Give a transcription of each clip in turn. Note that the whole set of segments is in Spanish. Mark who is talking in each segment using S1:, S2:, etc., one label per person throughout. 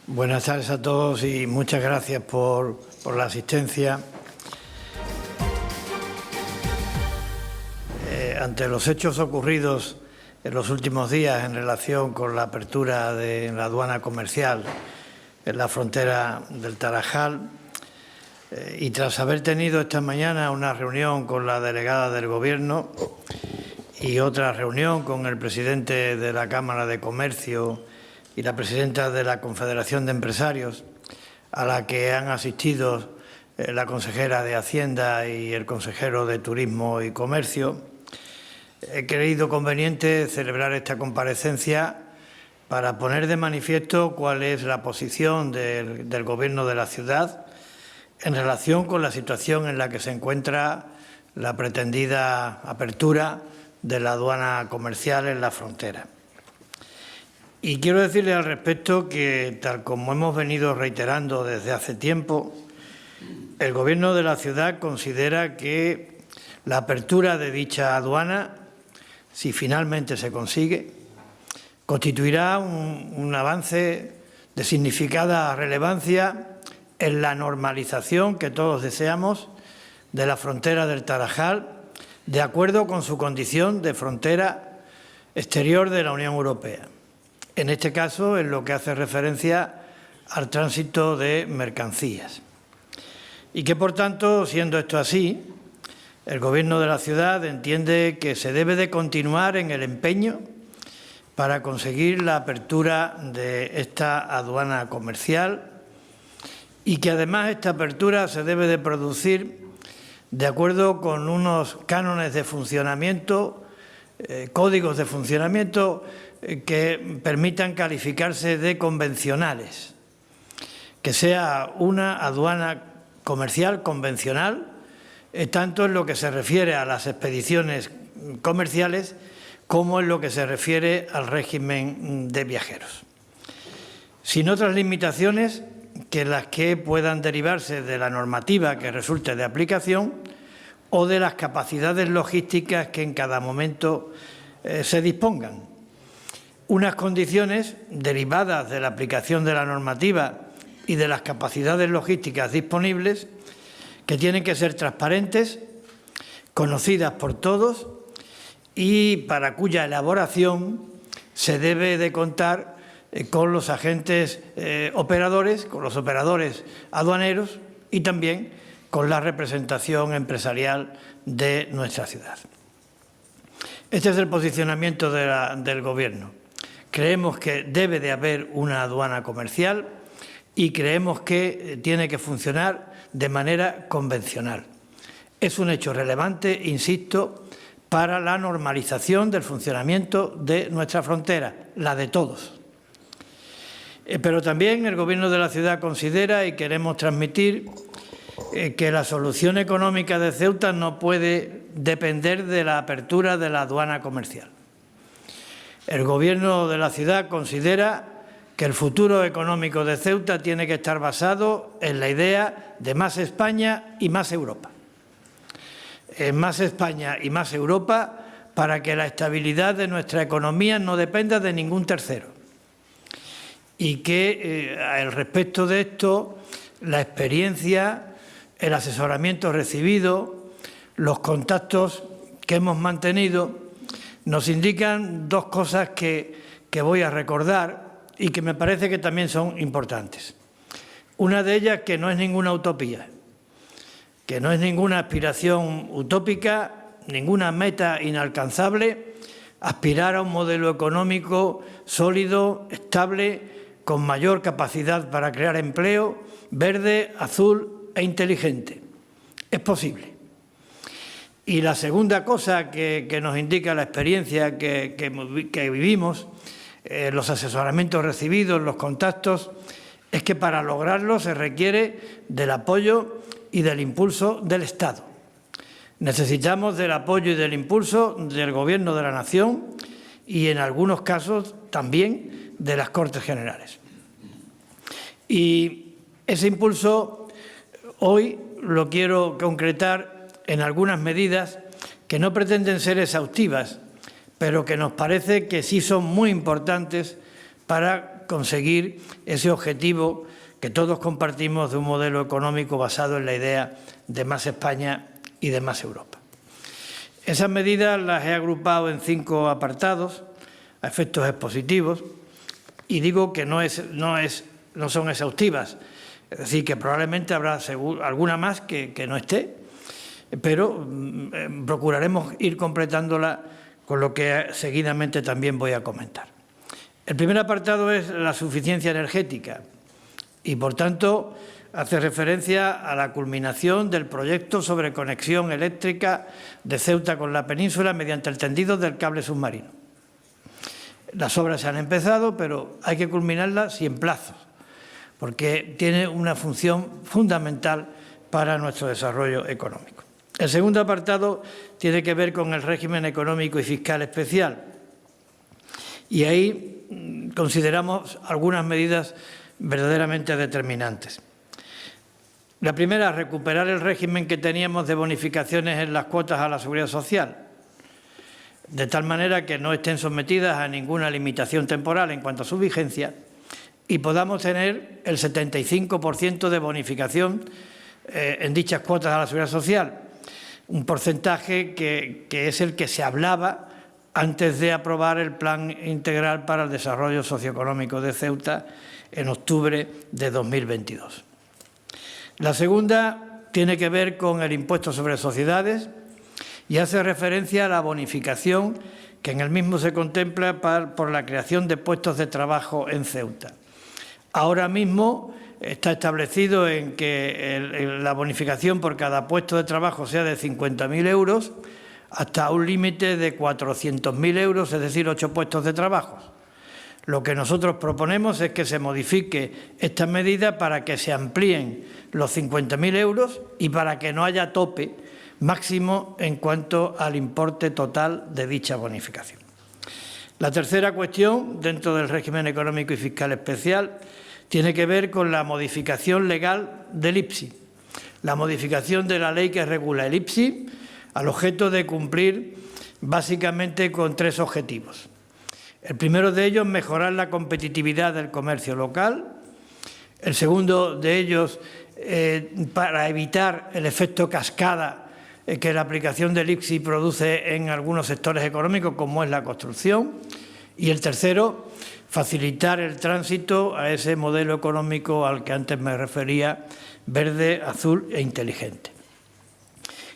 S1: Buenas tardes a todos y muchas gracias por la asistencia. Ante los hechos ocurridos en los últimos días en relación con la apertura de la aduana comercial en la frontera del Tarajal y tras haber tenido esta mañana una reunión con la delegada del Gobierno y otra reunión con el presidente de la Cámara de Comercio y la presidenta de la Confederación de Empresarios, a la que han asistido la consejera de Hacienda y el consejero de Turismo y Comercio, he creído conveniente celebrar esta comparecencia para poner de manifiesto cuál es la posición del Gobierno de la ciudad en relación con la situación en la que se encuentra la pretendida apertura de la aduana comercial en la frontera. Y quiero decirle al respecto que, tal como hemos venido reiterando desde hace tiempo, el Gobierno de la ciudad considera que la apertura de dicha aduana, si finalmente se consigue, constituirá un avance de significada relevancia en la normalización que todos deseamos de la frontera del Tarajal, de acuerdo con su condición de frontera exterior de la Unión Europea. En este caso, en lo que hace referencia al tránsito de mercancías. Y que, por tanto, siendo esto así, el Gobierno de la ciudad entiende que se debe de continuar en el empeño para conseguir la apertura de esta aduana comercial y que, además, esta apertura se debe de producir de acuerdo con unos cánones de funcionamiento, códigos de funcionamiento que permitan calificarse de convencionales, que sea una aduana comercial convencional, tanto en lo que se refiere a las expediciones comerciales como en lo que se refiere al régimen de viajeros. Sin otras limitaciones que las que puedan derivarse de la normativa que resulte de aplicación o de las capacidades logísticas que en cada momento se dispongan. Unas condiciones derivadas de la aplicación de la normativa y de las capacidades logísticas disponibles que tienen que ser transparentes, conocidas por todos y para cuya elaboración se debe de contar con los agentes operadores, con los operadores aduaneros y también con la representación empresarial de nuestra ciudad. Este es el posicionamiento del Gobierno. Creemos que debe de haber una aduana comercial y creemos que tiene que funcionar de manera convencional. Es un hecho relevante, insisto, para la normalización del funcionamiento de nuestra frontera, la de todos. Pero también el Gobierno de la ciudad considera y queremos transmitir que la solución económica de Ceuta no puede depender de la apertura de la aduana comercial. El Gobierno de la ciudad considera que el futuro económico de Ceuta tiene que estar basado en la idea de más España y más Europa. Más España y más Europa para que la estabilidad de nuestra economía no dependa de ningún tercero. Y que al respecto de esto, la experiencia, el asesoramiento recibido, los contactos que hemos mantenido, nos indican dos cosas que voy a recordar y que me parece que también son importantes. Una de ellas, que no es ninguna utopía, que no es ninguna aspiración utópica, ninguna meta inalcanzable, aspirar a un modelo económico sólido, estable, con mayor capacidad para crear empleo, verde, azul e inteligente. Es posible. Y la segunda cosa que nos indica la experiencia que vivimos, los asesoramientos recibidos, los contactos, es que para lograrlo se requiere del apoyo y del impulso del Estado. Necesitamos del apoyo y del impulso del Gobierno de la Nación y, en algunos casos, también de las Cortes Generales. Y ese impulso hoy lo quiero concretar en algunas medidas que no pretenden ser exhaustivas, pero que nos parece que sí son muy importantes para conseguir ese objetivo que todos compartimos de un modelo económico basado en la idea de más España y de más Europa. Esas medidas las he agrupado en 5 apartados a efectos expositivos y digo que no son exhaustivas, es decir, que probablemente habrá alguna más que no esté, pero procuraremos ir completándola con lo que seguidamente también voy a comentar. El primer apartado es la suficiencia energética y, por tanto, hace referencia a la culminación del proyecto sobre conexión eléctrica de Ceuta con la península mediante el tendido del cable submarino. Las obras se han empezado, pero hay que culminarlas sin plazos, porque tiene una función fundamental para nuestro desarrollo económico. El segundo apartado tiene que ver con el régimen económico y fiscal especial. Y ahí consideramos algunas medidas verdaderamente determinantes. La primera, recuperar el régimen que teníamos de bonificaciones en las cuotas a la Seguridad Social, de tal manera que no estén sometidas a ninguna limitación temporal en cuanto a su vigencia y podamos tener el 75% de bonificación en dichas cuotas a la Seguridad Social, un porcentaje que es el que se hablaba antes de aprobar el Plan Integral para el Desarrollo Socioeconómico de Ceuta en octubre de 2022. La segunda tiene que ver con el impuesto sobre sociedades y hace referencia a la bonificación que en el mismo se contempla por la creación de puestos de trabajo en Ceuta. Ahora mismo está establecido en que la bonificación por cada puesto de trabajo sea de 50.000 euros hasta un límite de 400.000 euros, es decir, 8 puestos de trabajo. Lo que nosotros proponemos es que se modifique esta medida para que se amplíen los 50.000 euros y para que no haya tope máximo en cuanto al importe total de dicha bonificación. La tercera cuestión, dentro del régimen económico y fiscal especial, tiene que ver con la modificación legal del IPSI, la modificación de la ley que regula el IPSI al objeto de cumplir básicamente con 3 objetivos. El primero de ellos, mejorar la competitividad del comercio local. El segundo de ellos, para evitar el efecto cascada que la aplicación del IPSI produce en algunos sectores económicos, como es la construcción. Y el tercero, facilitar el tránsito a ese modelo económico al que antes me refería, verde, azul e inteligente.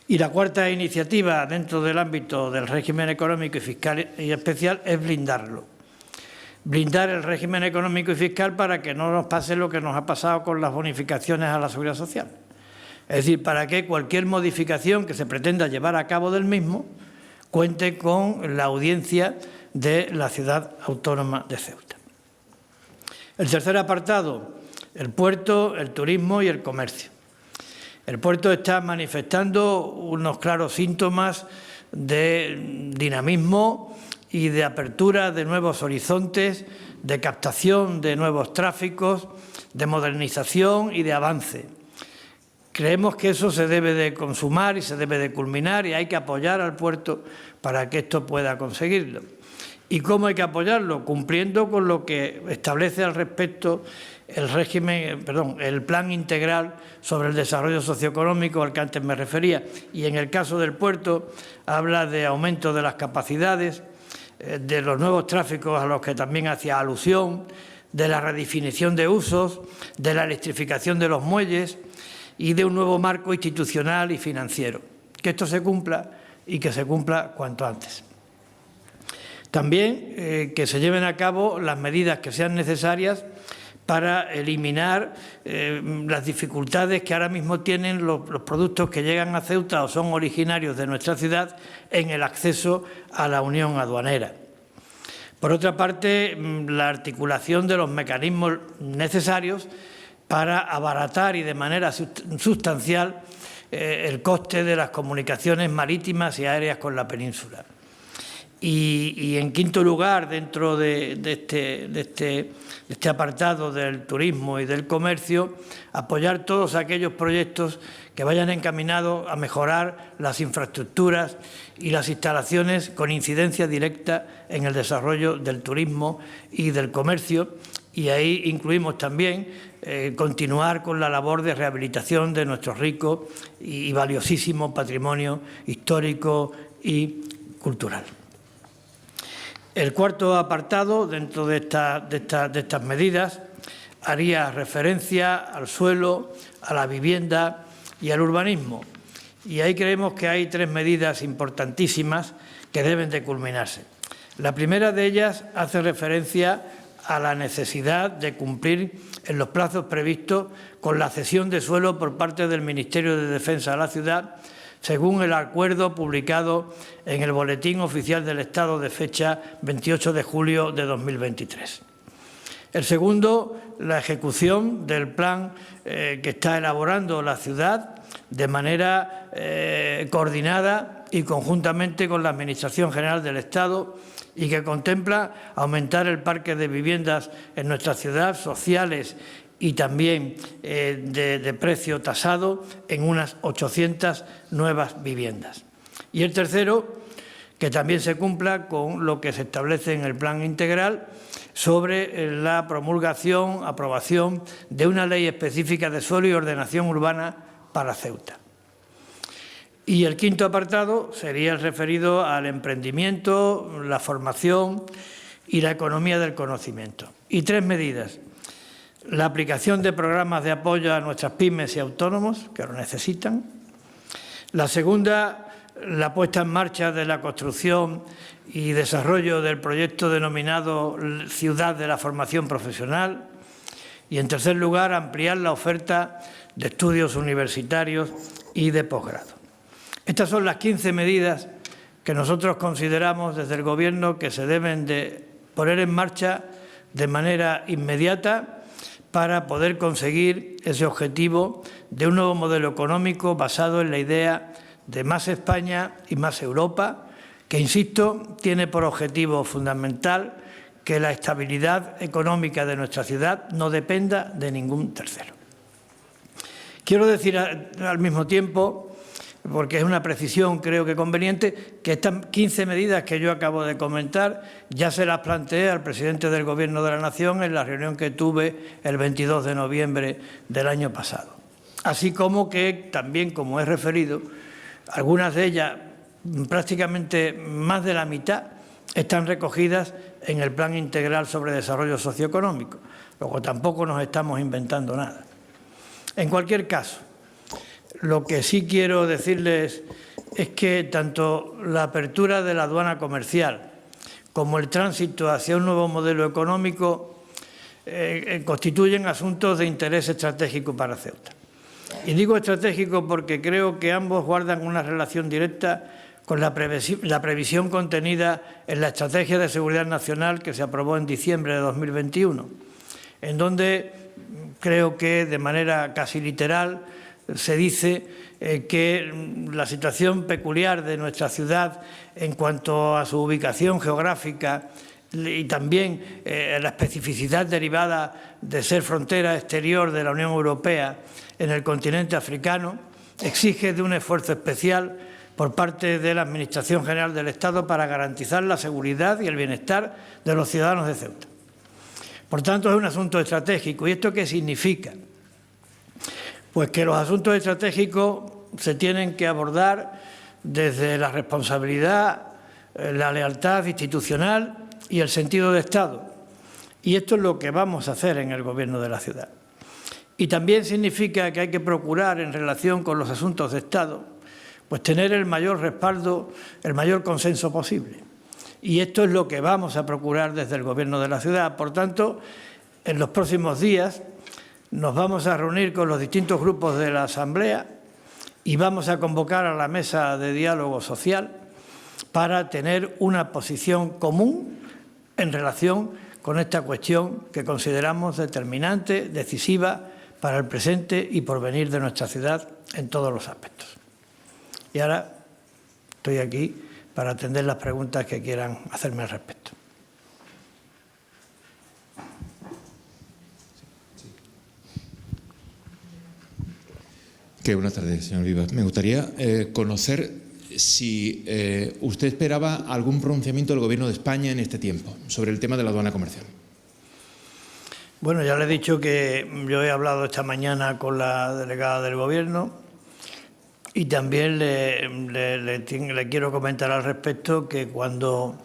S1: Y la cuarta iniciativa dentro del ámbito del régimen económico y fiscal y especial es blindarlo. Blindar el régimen económico y fiscal para que no nos pase lo que nos ha pasado con las bonificaciones a la Seguridad Social. Es decir, para que cualquier modificación que se pretenda llevar a cabo del mismo cuente con la audiencia de la ciudad autónoma de Ceuta. El tercer apartado, el puerto, el turismo y el comercio. El puerto está manifestando unos claros síntomas de dinamismo y de apertura de nuevos horizontes, de captación de nuevos tráficos, de modernización y de avance. Creemos que eso se debe de consumar y se debe de culminar y hay que apoyar al puerto para que esto pueda conseguirlo. ¿Y cómo hay que apoyarlo? Cumpliendo con lo que establece al respecto el Plan Integral sobre el Desarrollo Socioeconómico al que antes me refería. Y en el caso del puerto habla de aumento de las capacidades, de los nuevos tráficos a los que también hacía alusión, de la redefinición de usos, de la electrificación de los muelles y de un nuevo marco institucional y financiero. Que esto se cumpla y que se cumpla cuanto antes. También que se lleven a cabo las medidas que sean necesarias para eliminar las dificultades que ahora mismo tienen los productos que llegan a Ceuta o son originarios de nuestra ciudad en el acceso a la unión aduanera. Por otra parte, la articulación de los mecanismos necesarios para abaratar y de manera sustancial el coste de las comunicaciones marítimas y aéreas con la península. Y en quinto lugar, dentro de este apartado del turismo y del comercio, apoyar todos aquellos proyectos que vayan encaminados a mejorar las infraestructuras y las instalaciones con incidencia directa en el desarrollo del turismo y del comercio y ahí incluimos también continuar con la labor de rehabilitación de nuestro rico y valiosísimo patrimonio histórico y cultural. El cuarto apartado, dentro de estas medidas, haría referencia al suelo, a la vivienda y al urbanismo. Y ahí creemos que hay tres medidas importantísimas que deben de culminarse. La primera de ellas hace referencia a la necesidad de cumplir en los plazos previstos con la cesión de suelo por parte del Ministerio de Defensa de la ciudad, según el acuerdo publicado en el Boletín Oficial del Estado de fecha 28 de julio de 2023. El segundo, la ejecución del plan que está elaborando la ciudad de manera coordinada y conjuntamente con la Administración General del Estado y que contempla aumentar el parque de viviendas en nuestra ciudad, sociales y también de precio tasado, en unas 800 nuevas viviendas. Y el tercero, que también se cumpla con lo que se establece en el plan integral sobre la promulgación, aprobación de una ley específica de suelo y ordenación urbana para Ceuta. Y el quinto apartado sería el referido al emprendimiento, la formación y la economía del conocimiento. Y tres medidas: la aplicación de programas de apoyo a nuestras pymes y autónomos, que lo necesitan. La segunda, la puesta en marcha de la construcción y desarrollo del proyecto denominado Ciudad de la Formación Profesional. Y, en tercer lugar, ampliar la oferta de estudios universitarios y de posgrado. Estas son las 15 medidas que nosotros consideramos desde el Gobierno que se deben de poner en marcha de manera inmediata para poder conseguir ese objetivo de un nuevo modelo económico basado en la idea de más España y más Europa, que, insisto, tiene por objetivo fundamental que la estabilidad económica de nuestra ciudad no dependa de ningún tercero. Quiero decir al mismo tiempo, porque es una precisión creo que conveniente, que estas 15 medidas que yo acabo de comentar ya se las planteé al presidente del Gobierno de la Nación en la reunión que tuve el 22 de noviembre del año pasado. Así como que también, como he referido, algunas de ellas, prácticamente más de la mitad, están recogidas en el Plan Integral sobre Desarrollo Socioeconómico. Luego tampoco nos estamos inventando nada. En cualquier caso, lo que sí quiero decirles es que tanto la apertura de la aduana comercial como el tránsito hacia un nuevo modelo económico constituyen asuntos de interés estratégico para Ceuta. Y digo estratégico porque creo que ambos guardan una relación directa con la previsión contenida en la Estrategia de Seguridad Nacional que se aprobó en diciembre de 2021, en donde creo que de manera casi literal se dice que la situación peculiar de nuestra ciudad en cuanto a su ubicación geográfica y también la especificidad derivada de ser frontera exterior de la Unión Europea en el continente africano exige de un esfuerzo especial por parte de la Administración General del Estado para garantizar la seguridad y el bienestar de los ciudadanos de Ceuta. Por tanto, es un asunto estratégico. ¿Y esto qué significa? Pues que los asuntos estratégicos se tienen que abordar desde la responsabilidad, la lealtad institucional y el sentido de Estado. Y esto es lo que vamos a hacer en el Gobierno de la ciudad. Y también significa que hay que procurar, en relación con los asuntos de Estado, pues tener el mayor respaldo, el mayor consenso posible. Y esto es lo que vamos a procurar desde el Gobierno de la ciudad. Por tanto, en los próximos días nos vamos a reunir con los distintos grupos de la Asamblea y vamos a convocar a la mesa de diálogo social para tener una posición común en relación con esta cuestión que consideramos determinante, decisiva para el presente y porvenir de nuestra ciudad en todos los aspectos. Y ahora estoy aquí para atender las preguntas que quieran hacerme al respecto.
S2: Buenas tardes, señor Vivas. Me gustaría conocer si usted esperaba algún pronunciamiento del Gobierno de España en este tiempo sobre el tema de la aduana comercial.
S1: Bueno, ya le he dicho que yo he hablado esta mañana con la delegada del Gobierno y también le quiero comentar al respecto que cuando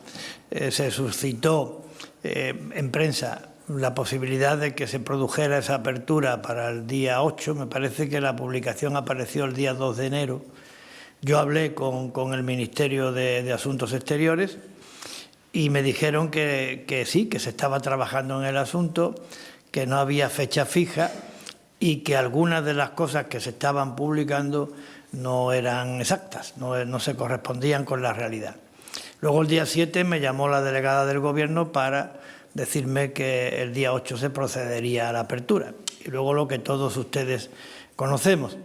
S1: se suscitó en prensa la posibilidad de que se produjera esa apertura para el día 8, me parece que la publicación apareció el día 2 de enero, yo hablé con el Ministerio de Asuntos Exteriores y me dijeron que sí, que se estaba trabajando en el asunto, que no había fecha fija y que algunas de las cosas que se estaban publicando no eran exactas, no se correspondían con la realidad. Luego el día 7 me llamó la delegada del Gobierno para decirme que el día 8 se procedería a la apertura. Y luego lo que todos ustedes conocemos.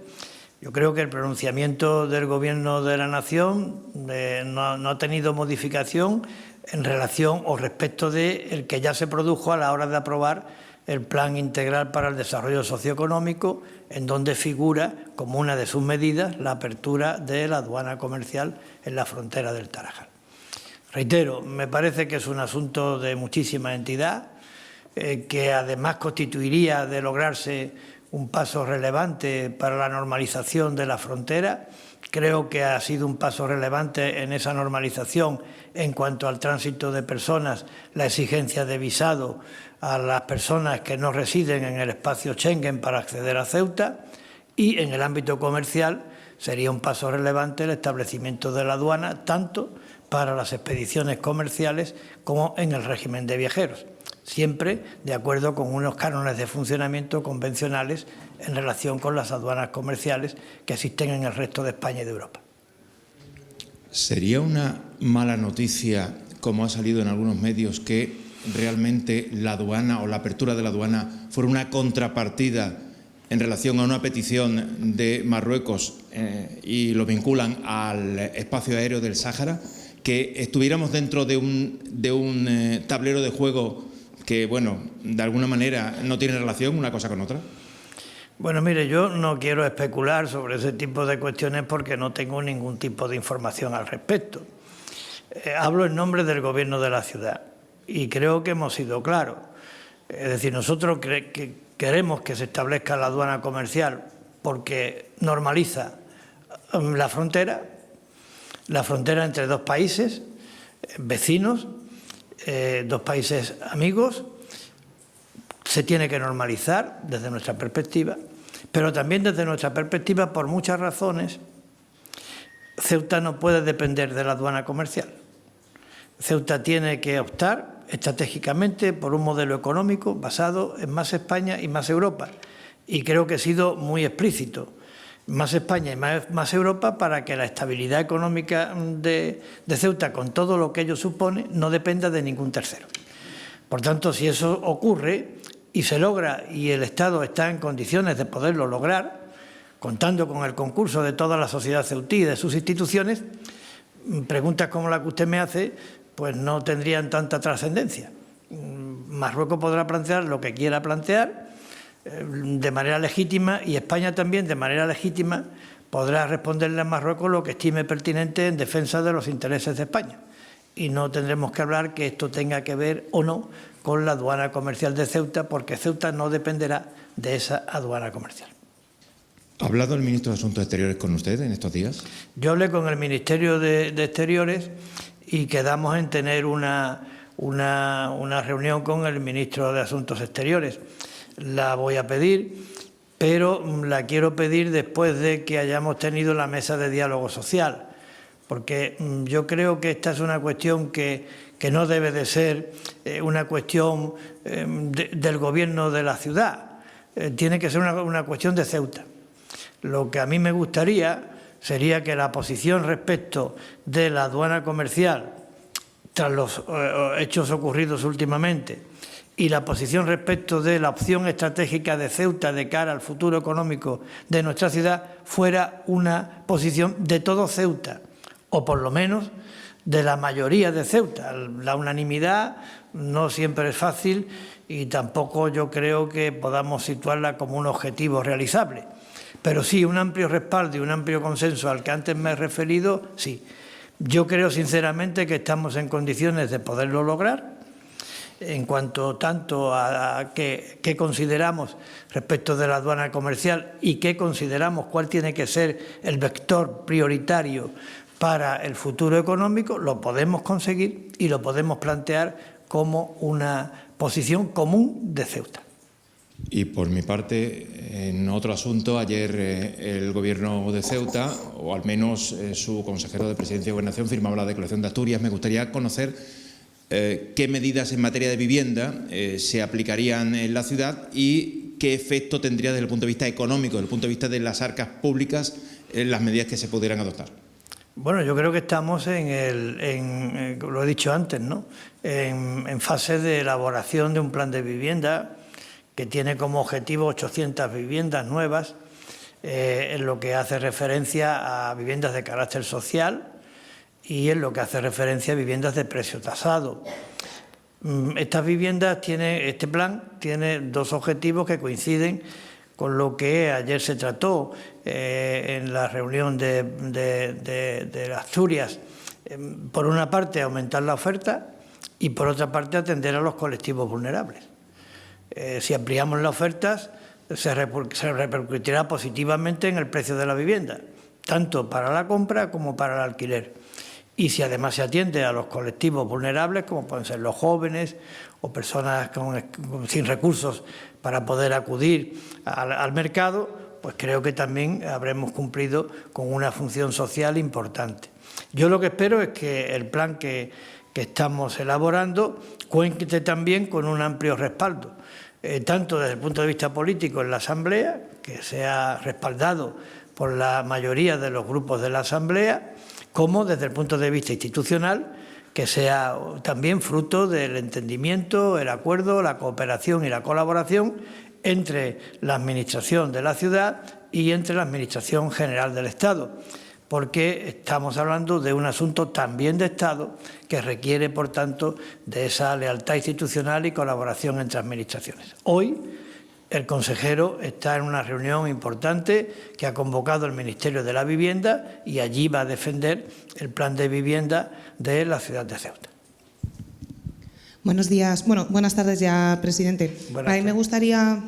S1: Yo creo que el pronunciamiento del Gobierno de la Nación no ha tenido modificación en relación o respecto del que ya se produjo a la hora de aprobar el Plan Integral para el Desarrollo Socioeconómico, en donde figura como una de sus medidas la apertura de la aduana comercial en la frontera del Tarajal. Reitero, me parece que es un asunto de muchísima entidad, que además constituiría de lograrse un paso relevante para la normalización de la frontera. Creo que ha sido un paso relevante en esa normalización en cuanto al tránsito de personas, la exigencia de visado a las personas que no residen en el espacio Schengen para acceder a Ceuta, y en el ámbito comercial sería un paso relevante el establecimiento de la aduana tanto para las expediciones comerciales como en el régimen de viajeros, siempre de acuerdo con unos cánones de funcionamiento convencionales en relación con las aduanas comerciales que existen en el resto de España y de Europa.
S2: ¿Sería una mala noticia, como ha salido en algunos medios, que realmente la aduana o la apertura de la aduana fuera una contrapartida en relación a una petición de Marruecos y lo vinculan al espacio aéreo del Sáhara? Que estuviéramos dentro de un tablero de juego que, bueno, de alguna manera no tiene relación una cosa con otra.
S1: Bueno, mire, yo no quiero especular sobre ese tipo de cuestiones porque no tengo ningún tipo de información al respecto. Hablo en nombre del Gobierno de la ciudad y creo que hemos sido claros. Es decir, nosotros queremos que se establezca la aduana comercial porque normaliza la frontera entre dos países vecinos, dos países amigos. Se tiene que normalizar desde nuestra perspectiva, pero también desde nuestra perspectiva, por muchas razones, Ceuta no puede depender de la aduana comercial. Ceuta tiene que optar estratégicamente por un modelo económico basado en más España y más Europa. Y creo que he sido muy explícito. Más España y más Europa para que la estabilidad económica de Ceuta, con todo lo que ello supone, no dependa de ningún tercero. Por tanto, si eso ocurre y se logra y el Estado está en condiciones de poderlo lograr, contando con el concurso de toda la sociedad ceutí y de sus instituciones, preguntas como la que usted me hace, pues no tendrían tanta trascendencia. Marruecos podrá plantear lo que quiera plantear de manera legítima y España también de manera legítima podrá responderle a Marruecos lo que estime pertinente en defensa de los intereses de España. Y no tendremos que hablar que esto tenga que ver o no con la aduana comercial de Ceuta, porque Ceuta no dependerá de esa aduana comercial.
S2: ¿Ha hablado el ministro de Asuntos Exteriores con usted en estos días?
S1: Yo hablé con el Ministerio de Exteriores y quedamos en tener una reunión con el ministro de Asuntos Exteriores. La voy a pedir, pero la quiero pedir después de que hayamos tenido la mesa de diálogo social, porque yo creo que esta es una cuestión que no debe de ser una cuestión del Gobierno de la ciudad, tiene que ser una cuestión de Ceuta. Lo que a mí me gustaría sería que la posición respecto de la aduana comercial, tras los hechos ocurridos últimamente, y la posición respecto de la opción estratégica de Ceuta de cara al futuro económico de nuestra ciudad fuera una posición de todo Ceuta, o por lo menos de la mayoría de Ceuta. La unanimidad no siempre es fácil y tampoco yo creo que podamos situarla como un objetivo realizable. Pero sí, un amplio respaldo y un amplio consenso al que antes me he referido, sí. Yo creo sinceramente que estamos en condiciones de poderlo lograr en cuanto tanto a qué consideramos respecto de la aduana comercial y qué consideramos cuál tiene que ser el vector prioritario para el futuro económico, lo podemos conseguir y lo podemos plantear como una posición común de Ceuta.
S2: Y por mi parte, en otro asunto, ayer el Gobierno de Ceuta, o al menos su consejero de Presidencia y Gobernación, firmaba la Declaración de Asturias. Me gustaría conocer qué medidas en materia de vivienda se aplicarían en la ciudad y qué efecto tendría desde el punto de vista económico, desde el punto de vista de las arcas públicas, las medidas que se pudieran adoptar.
S1: Bueno, yo creo que estamos lo he dicho antes, ¿no? En fase de elaboración de un plan de vivienda que tiene como objetivo 800 viviendas nuevas, en lo que hace referencia a viviendas de carácter social y en lo que hace referencia a viviendas de precio tasado. Estas viviendas este plan tiene dos objetivos que coinciden con lo que ayer se trató en la reunión de Asturias. Por una parte, aumentar la oferta y por otra parte, atender a los colectivos vulnerables. Si ampliamos las ofertas, se repercutirá positivamente en el precio de la vivienda, tanto para la compra como para el alquiler. Y si además se atiende a los colectivos vulnerables, como pueden ser los jóvenes o personas sin recursos para poder acudir al mercado, pues creo que también habremos cumplido con una función social importante. Yo lo que espero es que el plan que estamos elaborando cuente también con un amplio respaldo, tanto desde el punto de vista político en la Asamblea, que sea respaldado por la mayoría de los grupos de la Asamblea, como desde el punto de vista institucional, que sea también fruto del entendimiento, el acuerdo, la cooperación y la colaboración entre la Administración de la ciudad y entre la Administración General del Estado, porque estamos hablando de un asunto también de Estado que requiere, por tanto, de esa lealtad institucional y colaboración entre administraciones. Hoy, el consejero está en una reunión importante que ha convocado el Ministerio de la Vivienda y allí va a defender el plan de vivienda de la ciudad de Ceuta.
S3: Buenos días. Bueno, buenas tardes ya, presidente.
S1: Buenas
S3: a mí me gustaría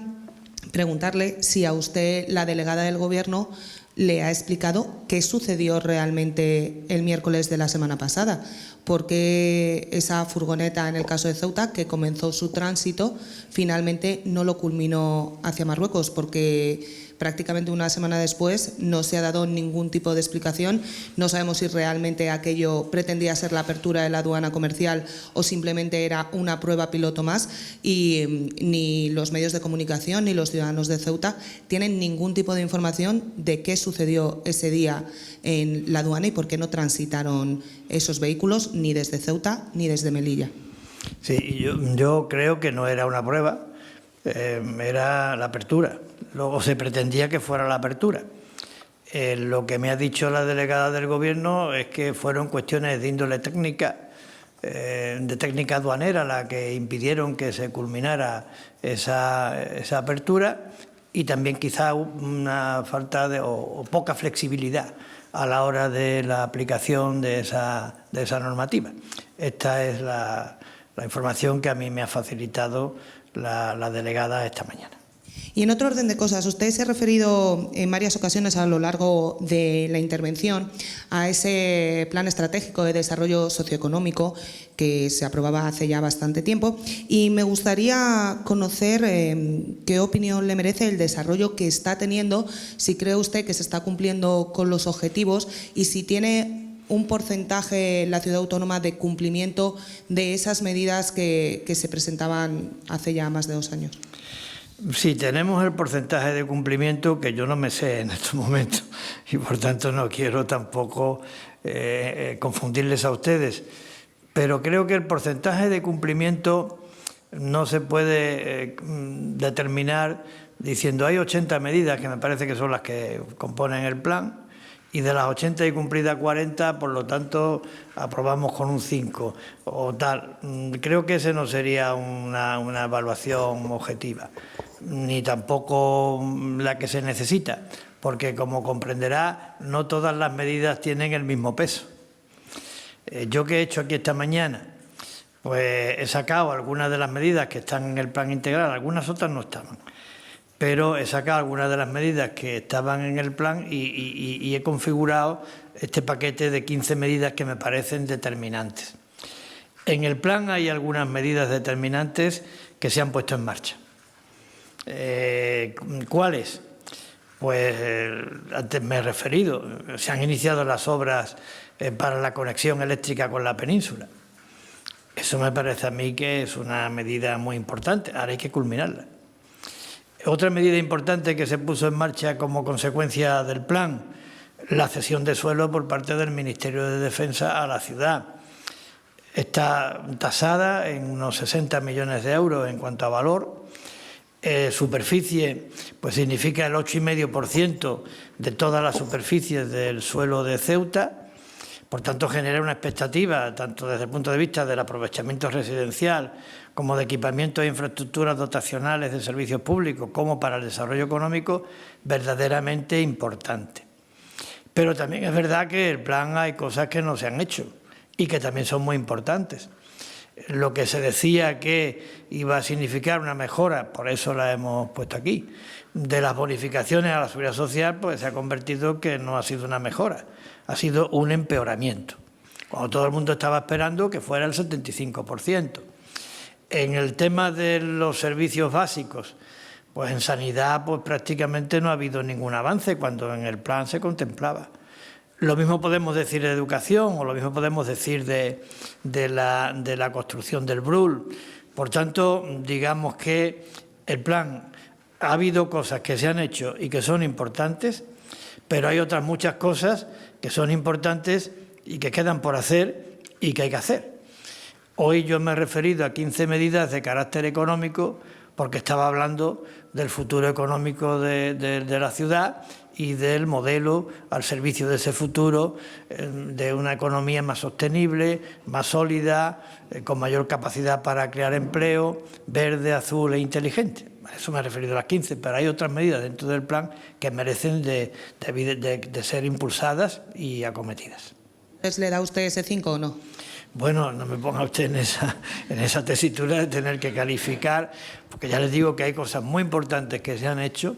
S3: preguntarle si a usted, la delegada del Gobierno, le ha explicado qué sucedió realmente el miércoles de la semana pasada. Porque esa furgoneta, en el caso de Ceuta, que comenzó su tránsito, finalmente no lo culminó hacia Marruecos, porque prácticamente una semana después no se ha dado ningún tipo de explicación. No sabemos si realmente aquello pretendía ser la apertura de la aduana comercial o simplemente era una prueba piloto más, y ni los medios de comunicación ni los ciudadanos de Ceuta tienen ningún tipo de información de qué sucedió ese día en la aduana y por qué no transitaron esos vehículos ni desde Ceuta ni desde Melilla.
S1: Sí, yo creo que no era una prueba, era la apertura. Luego se pretendía que fuera la apertura. Lo que me ha dicho la delegada del Gobierno es que fueron cuestiones de índole técnica, de técnica aduanera, la que impidieron que se culminara esa apertura, y también quizá una falta o poca flexibilidad a la hora de la aplicación de esa normativa. Esta es la información que a mí me ha facilitado la delegada esta mañana.
S3: Y en otro orden de cosas, usted se ha referido en varias ocasiones a lo largo de la intervención a ese plan estratégico de desarrollo socioeconómico que se aprobaba hace ya bastante tiempo, y me gustaría conocer qué opinión le merece el desarrollo que está teniendo, si cree usted que se está cumpliendo con los objetivos y si tiene un porcentaje la ciudad autónoma de cumplimiento de esas medidas que se presentaban hace ya más de 2 años.
S1: Sí, tenemos el porcentaje de cumplimiento que yo no me sé en estos momentos y por tanto no quiero tampoco confundirles a ustedes, pero creo que el porcentaje de cumplimiento no se puede determinar diciendo hay 80 medidas, que me parece que son las que componen el plan, y de las 80 hay cumplidas 40, por lo tanto aprobamos con un 5 o tal. Creo que ese no sería una evaluación objetiva, ni tampoco la que se necesita, porque como comprenderá, no todas las medidas tienen el mismo peso. Yo que he hecho aquí esta mañana, pues he sacado algunas de las medidas que están en el plan integral, algunas otras no estaban, pero he sacado algunas de las medidas que estaban en el plan y he configurado este paquete de 15 medidas que me parecen determinantes. En el plan hay algunas medidas determinantes que se han puesto en marcha. ¿Cuáles? Pues antes me he referido, se han iniciado las obras para la conexión eléctrica con la península. Eso me parece a mí que es una medida muy importante, ahora hay que culminarla. Otra medida importante que se puso en marcha como consecuencia del plan, la cesión de suelo por parte del Ministerio de Defensa a la ciudad. Está tasada en unos 60 millones de euros en cuanto a valor. Superficie, pues significa el 8,5% de todas las superficies del suelo de Ceuta. Por tanto, genera una expectativa, tanto desde el punto de vista del aprovechamiento residencial como de equipamientos e infraestructuras dotacionales de servicios públicos, como para el desarrollo económico, verdaderamente importante. Pero también es verdad que en el plan hay cosas que no se han hecho y que también son muy importantes. Lo que se decía que iba a significar una mejora, por eso la hemos puesto aquí, de las bonificaciones a la seguridad social, pues se ha convertido que no ha sido una mejora, ha sido un empeoramiento, cuando todo el mundo estaba esperando que fuera el 75%. En el tema de los servicios básicos, pues en sanidad pues prácticamente no ha habido ningún avance cuando en el plan se contemplaba. Lo mismo podemos decir de educación o lo mismo podemos decir de la construcción del BRUL. Por tanto, digamos que el plan, ha habido cosas que se han hecho y que son importantes, pero hay otras muchas cosas que son importantes y que quedan por hacer y que hay que hacer. Hoy yo me he referido a 15 medidas de carácter económico porque estaba hablando del futuro económico de la ciudad y del modelo al servicio de ese futuro, de una economía más sostenible, más sólida, con mayor capacidad para crear empleo, verde, azul e inteligente. A eso me he referido a las 15, pero hay otras medidas dentro del plan que merecen de ser impulsadas y acometidas.
S3: ¿Le da usted ese 5 o no?
S1: Bueno, no me ponga usted en esa tesitura de tener que calificar, porque ya les digo que hay cosas muy importantes que se han hecho,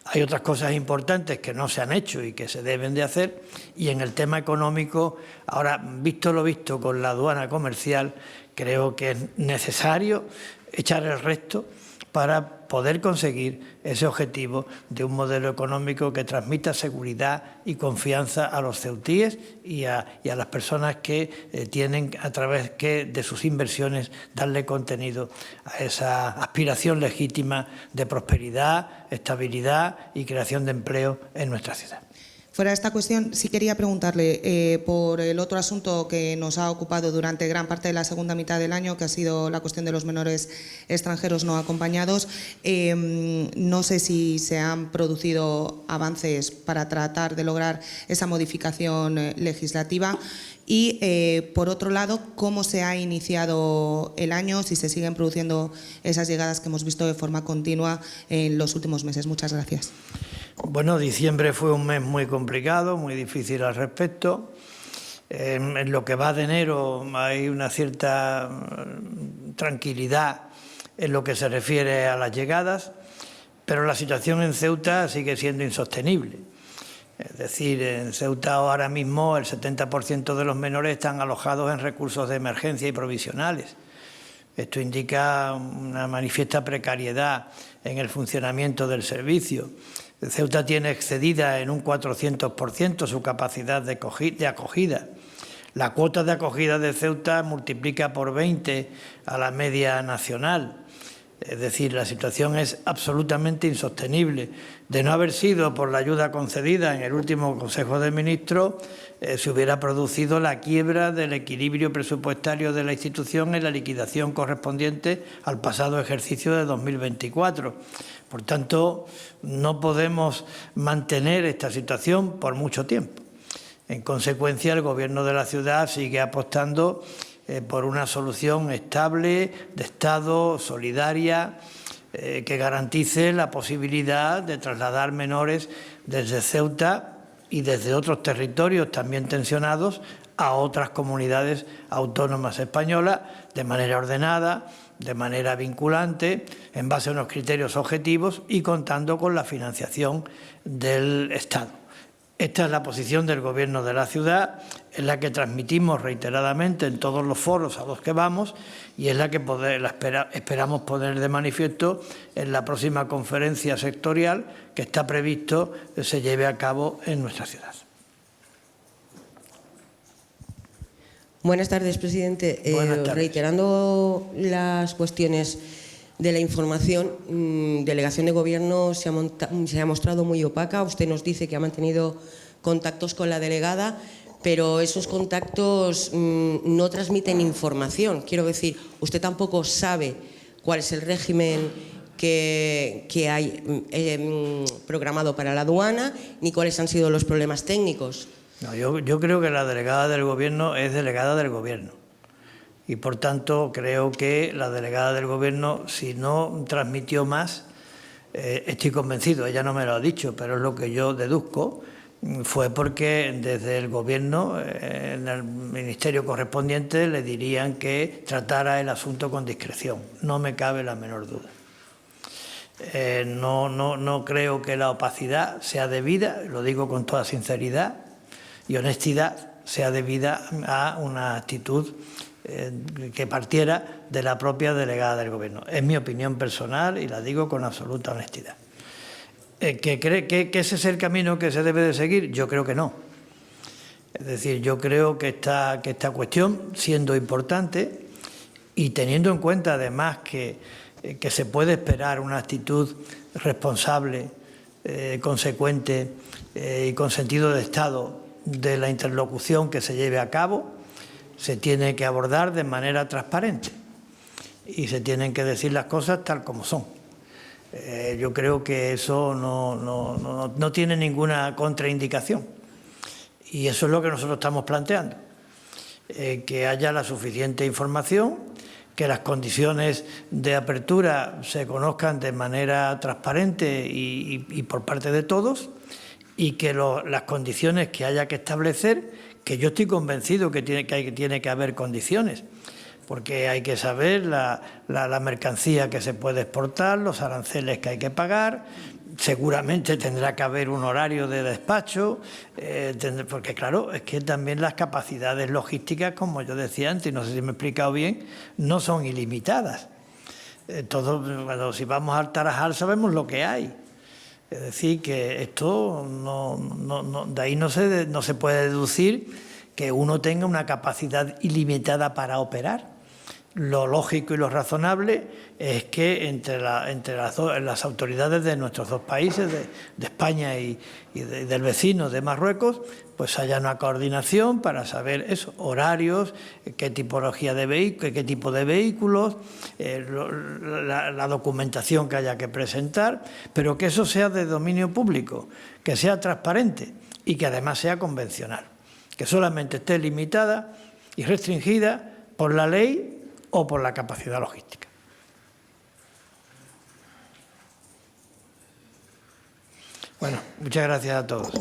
S1: hay otras cosas importantes que no se han hecho y que se deben de hacer, y en el tema económico, ahora, visto lo visto con la aduana comercial, creo que es necesario echar el resto para poder conseguir ese objetivo de un modelo económico que transmita seguridad y confianza a los ceutíes y a las personas que tienen, a través de sus inversiones, darle contenido a esa aspiración legítima de prosperidad, estabilidad y creación de empleo en nuestra ciudad.
S3: Fuera de esta cuestión, sí quería preguntarle por el otro asunto que nos ha ocupado durante gran parte de la segunda mitad del año, que ha sido la cuestión de los menores extranjeros no acompañados. No sé si se han producido avances para tratar de lograr esa modificación legislativa. Y, por otro lado, cómo se ha iniciado el año, si se siguen produciendo esas llegadas que hemos visto de forma continua en los últimos meses. Muchas gracias.
S1: Bueno, diciembre fue un mes muy complicado, muy difícil al respecto. En lo que va de enero hay una cierta tranquilidad en lo que se refiere a las llegadas, pero la situación en Ceuta sigue siendo insostenible. Es decir, en Ceuta ahora mismo el 70% de los menores están alojados en recursos de emergencia y provisionales. Esto indica una manifiesta precariedad en el funcionamiento del servicio. Ceuta tiene excedida en un 400% su capacidad de acogida. La cuota de acogida de Ceuta multiplica por 20 a la media nacional. Es decir, la situación es absolutamente insostenible. De no haber sido por la ayuda concedida en el último Consejo de Ministros, se hubiera producido la quiebra del equilibrio presupuestario de la institución en la liquidación correspondiente al pasado ejercicio de 2024. Por tanto, no podemos mantener esta situación por mucho tiempo. En consecuencia, el Gobierno de la ciudad sigue apostando por una solución estable, de Estado, solidaria, que garantice la posibilidad de trasladar menores desde Ceuta y desde otros territorios también tensionados a otras comunidades autónomas españolas de manera ordenada, de manera vinculante, en base a unos criterios objetivos y contando con la financiación del Estado. Esta es la posición del Gobierno de la ciudad, es la que transmitimos reiteradamente en todos los foros a los que vamos y es la que esperamos poner de manifiesto en la próxima conferencia sectorial que está previsto que se lleve a cabo en nuestra ciudad.
S4: Buenas tardes, presidente.
S1: Buenas tardes.
S4: Reiterando las cuestiones de la información, delegación de Gobierno se ha mostrado muy opaca. Usted nos dice que ha mantenido contactos con la delegada, pero esos contactos no transmiten información. Quiero decir, usted tampoco sabe cuál es el régimen que hay programado para la aduana, ni cuáles han sido los problemas técnicos.
S1: No, yo creo que la delegada del Gobierno es delegada del Gobierno. Y, por tanto, creo que la delegada del Gobierno, si no transmitió más, estoy convencido, ella no me lo ha dicho, pero es lo que yo deduzco, fue porque desde el Gobierno, en el ministerio correspondiente, le dirían que tratara el asunto con discreción. No me cabe la menor duda. No creo que la opacidad sea debida, lo digo con toda sinceridad y honestidad, sea debida a una actitud que partiera de la propia delegada del Gobierno. Es mi opinión personal y la digo con absoluta honestidad. ¿Que cree que ese es el camino que se debe de seguir? Yo creo que no. Es decir, yo creo que esta cuestión, siendo importante y teniendo en cuenta además que se puede esperar una actitud responsable, consecuente y con sentido de Estado de la interlocución que se lleve a cabo, se tiene que abordar de manera transparente y se tienen que decir las cosas tal como son. Yo creo que eso no tiene ninguna contraindicación y eso es lo que nosotros estamos planteando, que haya la suficiente información, que las condiciones de apertura se conozcan de manera transparente y por parte de todos y que las condiciones que haya que establecer, que yo estoy convencido que tiene que haber condiciones, porque hay que saber la mercancía que se puede exportar, los aranceles que hay que pagar, seguramente tendrá que haber un horario de despacho, porque claro, es que también las capacidades logísticas, como yo decía antes, no sé si me he explicado bien, no son ilimitadas. Si vamos al Tarajal sabemos lo que hay. Es decir, que esto de ahí no se puede deducir que uno tenga una capacidad ilimitada para operar. Lo lógico y lo razonable es que entre las autoridades de nuestros dos países, de España y del vecino de Marruecos, pues haya una coordinación para saber eso, horarios, qué tipología de vehículos, qué tipo de vehículos, la documentación que haya que presentar, pero que eso sea de dominio público, que sea transparente y que además sea convencional, que solamente esté limitada y restringida por la ley o por la capacidad logística. Bueno, muchas gracias a todos.